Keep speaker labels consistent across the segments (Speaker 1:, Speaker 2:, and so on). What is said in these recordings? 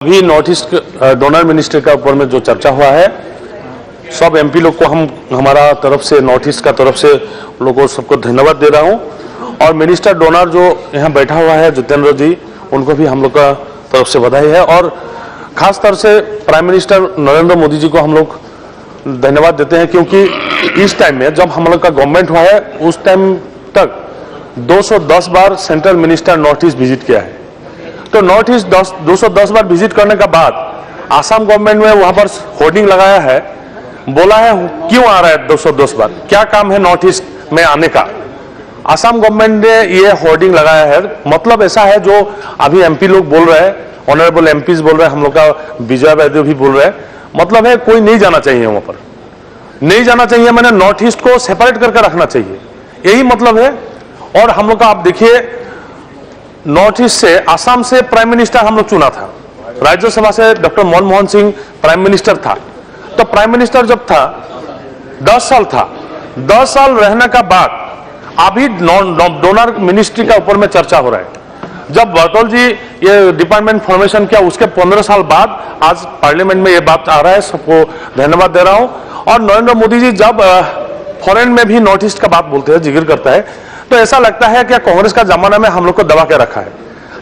Speaker 1: अभी north east donor ministry का ऊपर में जो चर्चा हुआ है, सब एमपी लोग को हमारा तरफ से नॉर्थ ईस्ट का तरफ से लोगों को सबको धन्यवाद दे रहा हूं। और मिनिस्टर डोनर जो यहाँ बैठा हुआ है जितेंद्र जी, उनको भी हम लोग का तरफ से बधाई है। और खास तौर से प्राइम मिनिस्टर नरेंद्र मोदी जी को हम लोग धन्यवाद देते हैं, क्योंकि इस टाइम में जब हम लोग का गवर्नमेंट हुआ है उस टाइम तक 210 बार central minister north east visit किया है। तो नॉर्थ ईस्ट 210 बार विजिट करने के बाद आसाम गवर्नमेंट में वहां पर होर्डिंग लगाया है, बोला है क्यों आ रहा है 210 बार, क्या काम है नॉर्थ ईस्ट में आने का। आसाम गवर्नमेंट ने ये होर्डिंग लगाया है, मतलब ऐसा है जो अभी एमपी लोग बोल रहे हैं, ऑनरेबल एमपीज बोल रहे हैं, हम लोग का विजय वैद्य भी बोल रहे हैं, मतलब है कोई नहीं जाना चाहिए वहां पर, नहीं जाना चाहिए, मैंने नॉर्थ ईस्ट को सेपरेट करके रखना चाहिए, यही मतलब है। और हम लोग का आप देखिए, नॉर्थ ईस्ट से आसाम से प्राइम मिनिस्टर हम लोग चुना था, राज्यसभा से doctor Manmohan Singh prime minister था। तो प्राइम मिनिस्टर जब था 10 साल था, 10 साल रहने का बाद अभी डोनर मिनिस्ट्री का ऊपर में चर्चा हो रहा है। जब बर्तौल जी ये डिपार्टमेंट फॉर्मेशन किया उसके 15 साल बाद आज पार्लियामेंट में ये बात आ रहा है, सबको धन्यवाद दे रहा हूं। और नरेंद्र मोदी जी जब फॉरेन में भी नॉर्थ ईस्ट का बात बोलते हैं, जिक्र करता है, तो ऐसा लगता है कि कांग्रेस का जमाना में हम लोग को दबा के रखा है।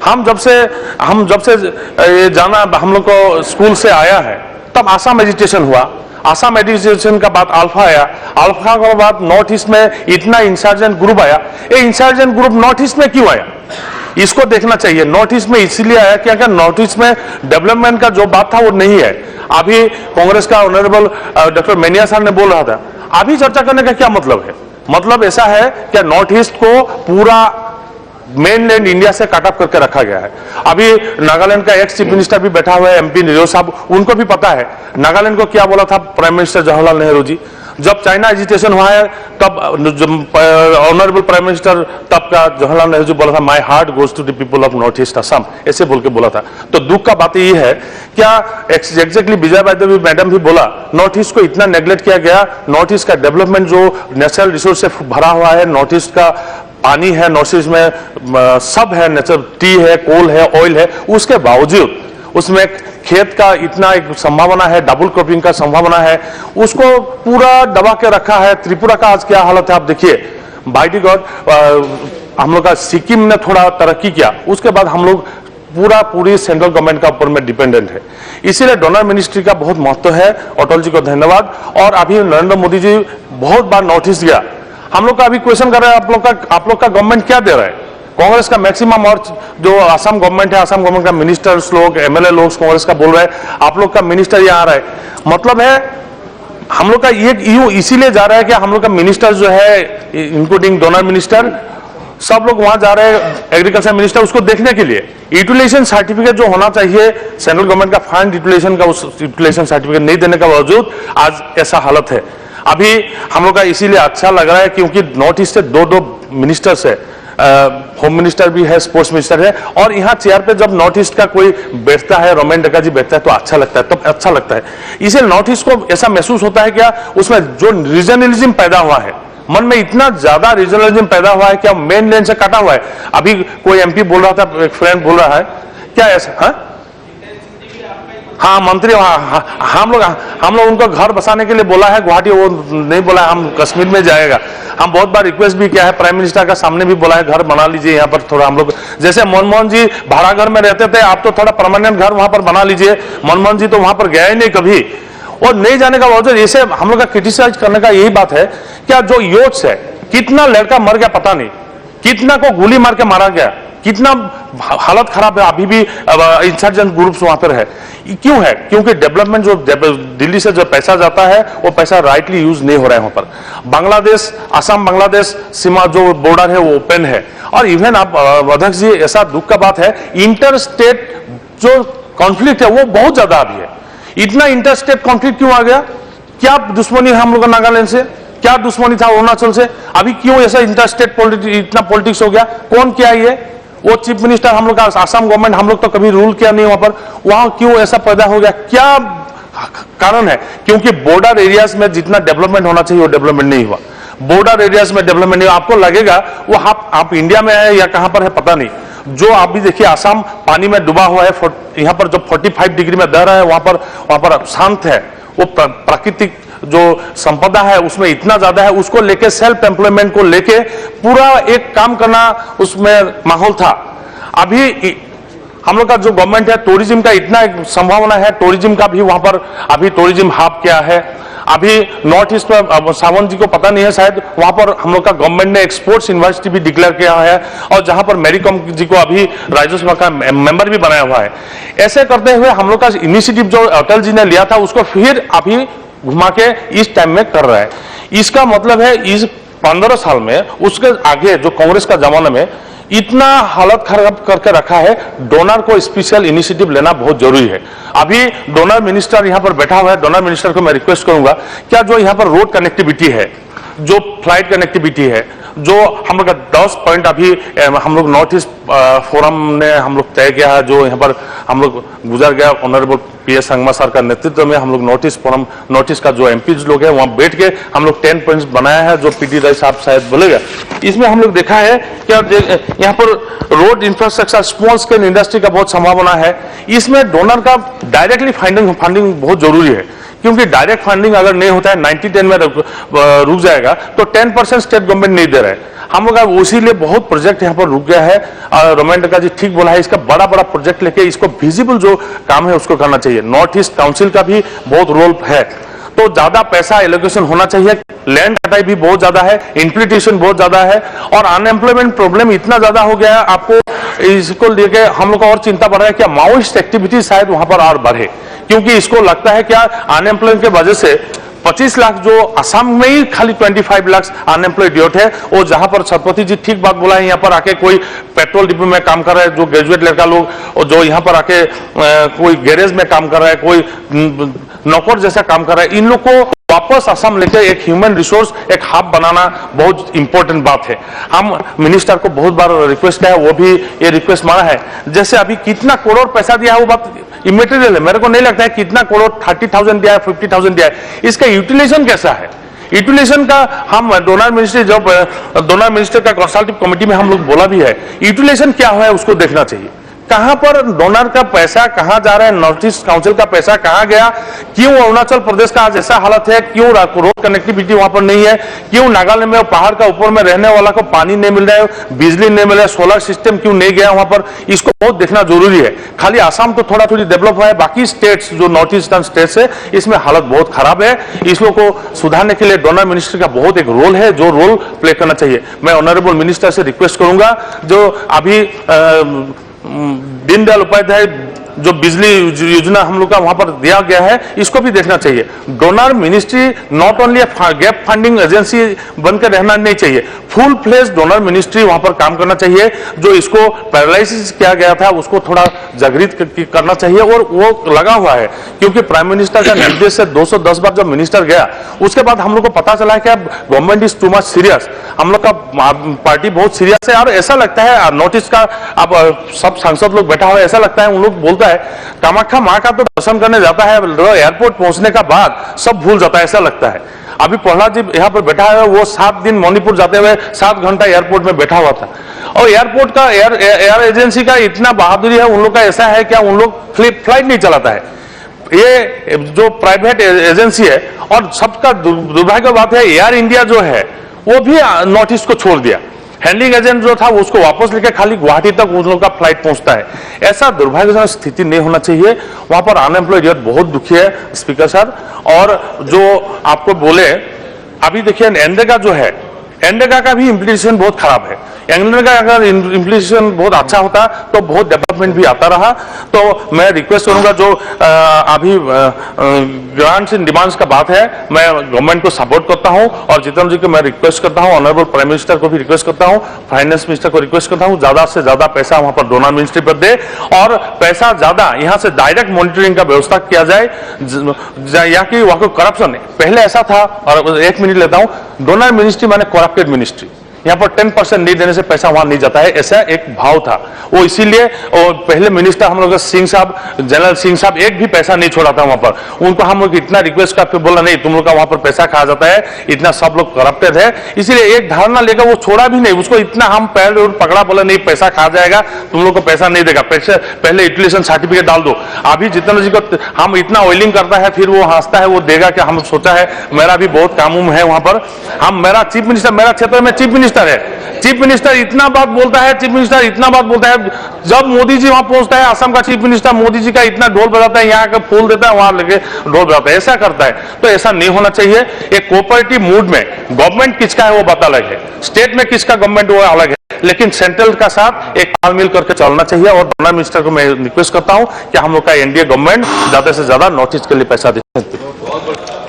Speaker 1: हम जब से ये जाना हम लोग को स्कूल से आया है, तब आसाम एजिटेशन हुआ, आसाम एजिटेशन का बाद अल्फा आया, अल्फा के बाद नॉर्थ ईस्ट में इतना इंसर्जेंट ग्रुप आया। ये इंसर्जेंट ग्रुप नॉर्थ ईस्ट में क्यों आया, इसको देखना चाहिए। नॉर्थ ईस्ट में इसलिए आया क्योंकि नॉर्थ ईस्ट में डेवलपमेंट का जो बात था वो नहीं है। अभी कांग्रेस का ऑनरेबल डॉक्टर मेनिया साहब ने बोल रहा था, अभी चर्चा करने का क्या मतलब है, मतलब ऐसा है कि नॉर्थ ईस्ट को पूरा मेनलैंड इंडिया से कट ऑफ करके रखा गया है। अभी नागालैंड का एक्स चीफ मिनिस्टर भी बैठा हुआ है, एमपी निरोज साहब, उनको भी पता है नागालैंड को क्या बोला था प्राइम मिनिस्टर जवाहरलाल नेहरू जी। जब चाइना एजिटेशन हुआ है तब ऑनरेबल प्राइम मिनिस्टर तब का जवाहरलाल नेहरू जी बोला था, my heart goes to the people of north east Assam, ऐसे बोल के बोला था। तो दुख का बात ये है, क्या एग्जैक्टली विजय वैद्य मैडम भी बोला, नॉर्थ ईस्ट को इतना नेग्लेक्ट किया गया। नॉर्थ ईस्ट का डेवलपमेंट जो नेचुरल रिसोर्स से भरा हुआ है, नॉर्थ ईस्ट का पानी है, नॉर्थ ईस्ट में सब है, नेचुरल टी है, कोल है, ऑयल है, उसके बावजूद उसमें खेत का इतना एक संभावना है, डबल क्रॉपिंग का संभावना है, उसको पूरा दबा के रखा है। त्रिपुरा का आज क्या हालत है आप देखिए, बाय द गॉड हम लोग का सिक्किम ने थोड़ा तरक्की किया, उसके बाद हम लोग पूरी सेंट्रल गवर्नमेंट का ऊपर में डिपेंडेंट है। इसीलिए डोनर मिनिस्ट्री का बहुत महत्व है। अटल जी को धन्यवाद। और अभी नरेंद्र मोदी जी बहुत बार नॉर्थ ईस्ट गया, हम लोग का अभी क्वेश्चन कर रहे हैं, आप लोग का गवर्नमेंट क्या दे रहा है। कांग्रेस का मैक्सिमम और जो आसाम गवर्नमेंट है, आसाम गवर्नमेंट का मिनिस्टर्स लोग, एमएलए लोग कांग्रेस का बोल रहे हैं, आप लोग का मिनिस्टर यहाँ आ रहा है, मतलब है हम लोग का ये यूं इसीलिए जा रहा है कि हम लोग का मिनिस्टर जो है, इंक्लूडिंग डोनर मिनिस्टर, सब लोग वहां जा रहे हैं, एग्रीकल्चर मिनिस्टर, उसको देखने के लिए यूटिलाइजेशन सर्टिफिकेट जो होना चाहिए सेंट्रल गवर्नमेंट का फंड यूटिलाइजेशन का, उस यूटिलाइजेशन सर्टिफिकेट नहीं देने का बावजूद आज ऐसा हालत है। अभी हम लोग का इसीलिए अच्छा लग रहा है क्योंकि नॉर्थ ईस्ट से दो मिनिस्टर्स है, होम मिनिस्टर भी है, स्पोर्ट्स मिनिस्टर है, और यहाँ चेयर पे जब नॉर्थ ईस्ट का कोई बैठता है, रोमेन डेका जी बैठता है, तो अच्छा लगता है, तब अच्छा लगता है। इसलिए नॉर्थ ईस्ट को ऐसा महसूस होता है क्या, उसमें जो रीजनलिज्म पैदा हुआ है, मन में इतना ज्यादा रीजनलिज्म पैदा हुआ है कि मेन लैंड से कटा हुआ है। अभी कोई एमपी बोल रहा था, एक फ्रेंड बोल रहा है, क्या ऐसा, हाँ मंत्री, हम लोग उनको घर बसाने के लिए बोला है गुवाहाटी, वो नहीं बोला है हम कश्मीर में जाएगा। हम बहुत बार रिक्वेस्ट भी किया है, प्राइम मिनिस्टर का सामने भी बोला है घर बना लीजिए यहाँ पर थोड़ा, हम लोग जैसे मनमोहन जी भाड़ा घर में रहते थे, आप तो थोड़ा परमानेंट घर वहां पर बना लीजिए। मनमोहन जी तो वहां पर गया ही नहीं कभी, और नहीं जाने का वजह इसे हम लोग का क्रिटिसाइज करने का यही बात है, क्या जो यूथ्स है, कितना लड़का मर गया पता नहीं, कितना को गोली मार के मारा गया, कितना हालत खराब है, अभी भी इंसर्जेंट ग्रुप्स वहां पर है। क्यों है, क्योंकि डेवलपमेंट जो दिल्ली से जो पैसा जाता है वो पैसा राइटली यूज नहीं हो रहा है वहां पर। बांग्लादेश, असम बांग्लादेश सीमा जो बॉर्डर है वो ओपन है, और इवन आप अध्यक्ष जी, ऐसा दुख का बात है, इंटर स्टेट जो कॉन्फ्लिक्ट है वो बहुत ज्यादा अभी है। इतना इंटर स्टेट कॉन्फ्लिक्ट क्यों आ गया, क्या दुश्मनी है हम लोग नागालैंड से, क्या दुश्मनी था अरुणाचल से, अभी क्यों ऐसा इंटर स्टेट इतना पॉलिटिक्स हो गया, कौन किया ये, वो चीफ मिनिस्टर हम लोग का आसाम गवर्नमेंट, हम लोग तो कभी रूल किया नहीं वहां पर, वहां क्यों ऐसा पैदा हो गया, क्या कारण है, क्योंकि बॉर्डर एरियाज में जितना डेवलपमेंट होना चाहिए वो डेवलपमेंट नहीं हुआ। बॉर्डर एरियाज में डेवलपमेंट नहीं, आपको लगेगा वो आप इंडिया में है या कहां पर है पता नहीं, जो आप भी देखिए आसाम पानी में डूबा हुआ है, यहाँ पर जो 45 डिग्री में दह रहा है वहां पर शांत है। वो प्राकृतिक जो संपदा है उसमें इतना ज्यादा है, उसको लेके सेल्फ एम्प्लॉयमेंट को लेके पूरा एक काम करना उसमें माहौल था। अभी हम लोग का जो गवर्नमेंट है, टूरिज्म का इतना संभावना है, टूरिज्म का भी वहां पर अभी टूरिज्म हब क्या है। अभी नॉर्थ ईस्ट में सावंत जी को पता नहीं है शायद, वहां पर हम लोग का गवर्नमेंट ने एक स्पोर्ट्स यूनिवर्सिटी भी डिक्लेयर किया है, और जहां पर मैरी कॉम जी को अभी राज्यसभा का मेंबर भी बनाया हुआ है। ऐसे करते हुए हम लोग का इनिशिएटिव जो अटल जी ने लिया था उसको फिर अभी घुमा के इस टाइम में कर रहा है। इसका मतलब है इस 15 साल में उसके आगे जो कांग्रेस का जमाना में इतना हालत खराब करके रखा है, डोनर को स्पेशल इनिशिएटिव लेना बहुत जरूरी है। अभी डोनर मिनिस्टर यहां पर बैठा हुआ है, डोनर मिनिस्टर को मैं रिक्वेस्ट करूंगा, क्या जो यहां पर रोड कनेक्टिविटी है, जो फ्लाइट कनेक्टिविटी है, जो हम लोग का 10 पॉइंट अभी हम लोग नॉर्थ ईस्ट फोरम ने हम लोग तय किया है, जो यहाँ पर हम लोग गुजर गया ऑनरेबल PS संगमा सर का नेतृत्व में हम लोग north east forum, north east का जो MPs लोग हैं वहां बैठ के हम लोग 10 पॉइंट्स बनाया है, जो PD राय साहब शायद बोलेगा। इसमें हम लोग देखा है कि यहाँ पर road infrastructure, small scale industry का बहुत संभावना है। इसमें डोनर का डायरेक्टली फंडिंग बहुत जरूरी है, क्योंकि डायरेक्ट फंडिंग अगर नहीं होता है 90-10 में रुक जाएगा, तो 10% स्टेट गवर्नमेंट नहीं दे रहा है हम लोग। उसी लिए बहुत प्रोजेक्ट यहाँ पर रुक गया है। रोमेंटिका जी ठीक बोला है, इसका बड़ा बड़ा प्रोजेक्ट लेके इसको विजिबल जो काम है उसको करना चाहिए। नॉर्थ ईस्ट काउंसिल का भी बहुत रोल है, तो ज्यादा पैसा एलोकेशन होना चाहिए। लैंड कटाई भी बहुत ज्यादा है, इन्फ्लेशन बहुत ज्यादा है, और अनएम्प्लॉयमेंट प्रॉब्लम इतना ज्यादा हो गया है। आपको इसको लेके हम लोग को और चिंता बढ़ रहा है कि माओइस्ट एक्टिविटी शायद वहां पर और बढ़े, क्योंकि इसको लगता है क्या अनएम्प्लॉयमेंट की वजह से 25 लाख जो असम में ही खाली 25 लाख अनएम्प्लॉयड यूथ है, वो जहां पर छत्रपति जी ठीक बात बोला है, यहाँ पर आके कोई पेट्रोल डिपो में काम कर रहा है, जो ग्रेजुएट लड़का लोग, और जो यहाँ पर आके कोई गैरेज में काम कर रहा है, कोई नौकर जैसा काम कर रहा है, इन लोग को वापस असम लेकर एक ह्यूमन रिसोर्स, एक हब बनाना बहुत इंपॉर्टेंट बात है। हम मिनिस्टर को बहुत बार रिक्वेस्ट किया है, वो भी ये रिक्वेस्ट माना है। जैसे अभी कितना करोड़ पैसा दिया है वो बात इमेटेरियल है, मेरे को नहीं लगता है कितना करोड़ 30,000 दिया है, 50,000 दिया है, इसका यूटिलाइजेशन कैसा है। यूटिलाइजेशन का हम डोनर मिनिस्ट्री, जब डोनर मिनिस्टर का कंसल्टिव कमेटी में हम लोग बोला भी है, यूटिलाइजेशन क्या है उसको देखना चाहिए। कहां पर डोनर का पैसा कहां जा रहा है, नॉर्थ ईस्ट काउंसिल का पैसा कहां गया, क्यों अरुणाचल प्रदेश का आज ऐसा हालत है, क्यों रोड कनेक्टिविटी वहां पर नहीं है, क्यों नागालैंड में पहाड़ का ऊपर में रहने वाला को पानी नहीं मिल रहा है, बिजली नहीं मिल रहा है, सोलर सिस्टम क्यों नहीं गया वहां पर, इसको बहुत देखना जरूरी है। खाली आसाम तो थोड़ा थोड़ी डेवलप हुआ है, बाकी स्टेट्स जो नॉर्थ ईस्टर्न स्टेट्स है इसमें हालत बहुत खराब है। इसको को सुधारने के लिए डोनर मिनिस्टर का बहुत एक रोल है, जो रोल प्ले करना चाहिए। मैं ऑनरेबल मिनिस्टर से रिक्वेस्ट करूंगा, जो अभी दीनदयाल उपाध्याय जो बिजली योजना हम लोग का वहां पर दिया गया है, इसको भी देखना चाहिए। Donor ministry not only gap funding agency बनकर रहना नहीं चाहिए, फुल फ्लेज डोनर मिनिस्ट्री वहां पर काम करना चाहिए। जो इसको पैरालाइसिस किया गया था उसको थोड़ा जागृत करना चाहिए, और वो लगा हुआ है, क्योंकि प्राइम मिनिस्टर का निर्देश से 210 बार जब मिनिस्टर गया, उसके बाद हम लोग को पता चला कि अब government is too much serious, हम लोग का पार्टी बहुत सीरियस है। और ऐसा लगता है नॉर्थ ईस्ट का अब सब सांसद लोग बैठा हुआ है, ऐसा लगता है उन लोग बोलता है कामाख्या मां का तो दर्शन करने जाता है, एयरपोर्ट पहुंचने का बाद सब भूल जाता है, ऐसा लगता है। अभी प्रहलाद जी यहाँ पर बैठा है, वो 7 दिन मणिपुर जाते हुए 7 घंटा एयरपोर्ट में बैठा हुआ था, और एयरपोर्ट का एयर एजेंसी का इतना बहादुरी है उन लोग का, ऐसा है क्या उन लोग फ्लाइट नहीं चलाता है, ये जो प्राइवेट एजेंसी है। और सबका दुर्भाग्य बात है, एयर इंडिया जो है वो भी नॉर्थ ईस्ट को छोड़ दिया, हैंडलिंग एजेंट जो था उसको वापस लेकर खाली गुवाहाटी तक उन लोगों का फ्लाइट पहुंचता है। ऐसा दुर्भाग्यजनक स्थिति नहीं होना चाहिए, वहां पर अनएम्प्लॉयड यूथ बहुत दुखी है स्पीकर सर। और जो आपको बोले, अभी देखिए एनरेगा जो है, एनरेगा का भी इम्प्लीकेशन बहुत खराब है। एनरेगा अगर इम्प्लीकेशन बहुत अच्छा होता तो बहुत डेवलपमेंट भी आता रहा। तो मैं रिक्वेस्ट करूंगा, जो अभी ग्रांट्स एंड डिमांड्स का बात है, मैं गवर्नमेंट को सपोर्ट करता हूं, और जितेंद्र जी को मैं रिक्वेस्ट करता हूं, ऑनरेबल प्राइम मिनिस्टर को भी रिक्वेस्ट करता हूं, फाइनेंस मिनिस्टर को रिक्वेस्ट करता हूं, ज्यादा से ज्यादा पैसा वहां पर डोनर मिनिस्ट्री पर दे, और पैसा ज्यादा यहां से डायरेक्ट मॉनिटरिंग का व्यवस्था किया जाए, या कि वहां को करप्शन है। पहले ऐसा था, और 1 मिनट लेता हूं, डोनर मिनिस्ट्री माने करप्टेड मिनिस्ट्री, यहाँ पर 10% नहीं देने से पैसा वहां नहीं जाता है, ऐसा एक भाव था। वो इसीलिए और पहले मिनिस्टर हम लोग सिंह साहब, जनरल सिंह साहब एक भी पैसा नहीं छोड़ा था वहां पर। उनको हम लोग इतना रिक्वेस्ट करके बोला नहीं, तुम लोग का वहां पर पैसा खाया जाता है, इतना सब लोग करप्टेड है, इसीलिए एक धारणा लेकर वो छोड़ा भी नहीं। उसको इतना हम पहले पकड़ा, बोला नहीं पैसा खा जाएगा, तुम लोग को पैसा नहीं देगा, पहले यूटिलाइजेशन सर्टिफिकेट डाल दो। अभी जितेंद्र जी को हम इतना ऑयलिंग करता है, फिर वो हंसता है, वो देगा कि हम सोचा है मेरा भी बहुत काम है वहां पर। हम मेरा चीफ मिनिस्टर, मेरा क्षेत्र में चीफ मिनिस्टर है, चीफ मिनिस्टर इतना बात बोलता है, चीफ मिनिस्टर इतना बात बोलता है, जब मोदी जी वहां पहुंचता है, असम का चीफ मिनिस्टर मोदी जी का इतना ढोल बजाता है, यहाँ का फूल देता है, वहां लेके ढोल बजाता है, ऐसा करता है। तो ऐसा नहीं होना चाहिए। एक कोऑपरेटिव मूड में गवर्नमेंट किसका है वो बात अलग है, स्टेट में किसका गवर्नमेंट वो अलग है, लेकिन सेंट्रल का साथ एक तालमेल करके चलना चाहिए। और डोनर मिनिस्टर को मैं रिक्वेस्ट करता हूं कि हम लोग का एनडीए गवर्नमेंट ज्यादा से ज्यादा नॉर्थ ईस्ट के लिए पैसा दे।